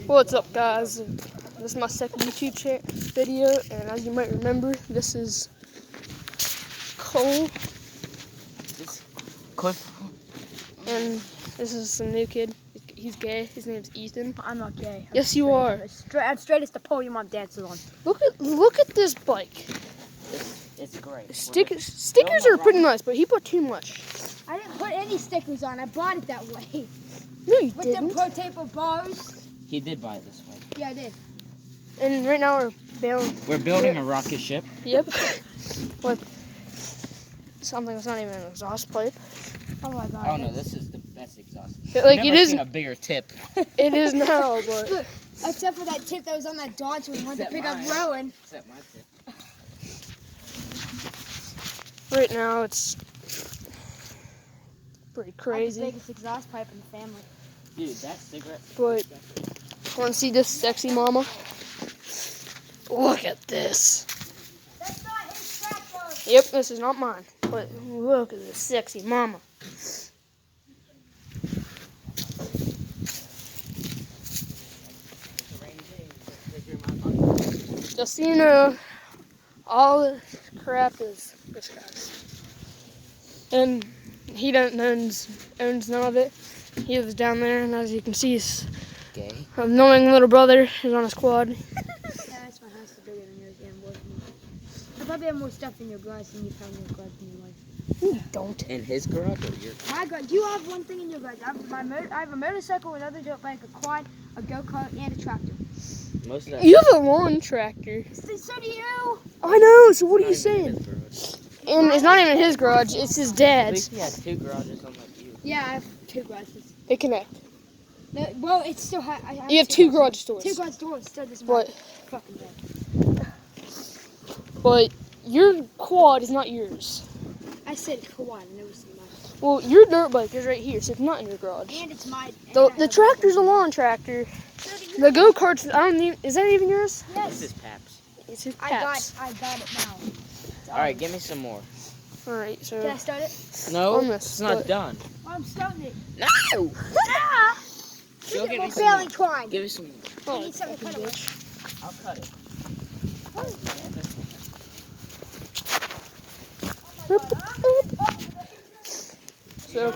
What's up, guys? This is my second YouTube video, and as you might remember, this is Cole, and this is some new kid. He's gay. His name's Ethan. I'm not gay. Yes, you are. I'm straight as the pole your mom dances on. Look at this bike. It's great. Stickers are pretty nice, but he put too much. I didn't put any stickers on. I bought it that way. No, you With didn't. them pro taper bars. He did buy it this way. Yeah, I did. And right now We're building a rocket ship. Yep. With something that's not even an exhaust pipe. Oh my god. Oh no, this is the best exhaust. Like Never it is. seen a bigger tip. It is now, but Except for that tip that was on that Dodge when we went to pick up mine. Rowan. Except my tip. right now it's pretty I have the crazy. biggest exhaust pipe in the family. Dude, that cigarette. But want to see this sexy mama? Look at this. That's not his tractor. Yep, this is not mine. But look at this sexy mama. Just so you know, all the crap is this guy's. And he owns none of it. He lives down there, and as you can see, his Gay. annoying little brother is on his quad. Yeah, that's my house is bigger than yours and more than yours. I probably have more stuff in your garage than you found in your garage in your life. You don't. In his garage or your? My garage. You have one thing in your garage. I have a motorcycle, another dirt bike, a quad, a go-kart, and a tractor. Most of that. You have a lawn tractor. So do you. I know, so what are you Not even in saying? his garage. And it's not even his garage, it's his At dad's. least he has two garages, unlike you. Yeah, I have two garages. They connect. No, well, it's still You have two garage doors. Two garage doors. Still doesn't But, matter. Fucking dead. but your quad is not yours. I said quad. I never said mine. Well, your dirt bike is right here, so it's not in your garage. And it's mine. The tractor's a lawn tractor. The go-kart's, I don't even, is that even yours? This Yes. is Paps. It's his I Paps. got it now. It's All right, ours. give me some more. Alright, so Can I start it? No, On this, it's not but- done. Oh, I'm starting it. No. Ah! Go give We're me some failing more. twine. Give me some more. Oh, I need something to cut it with. bitch. I'll cut it. So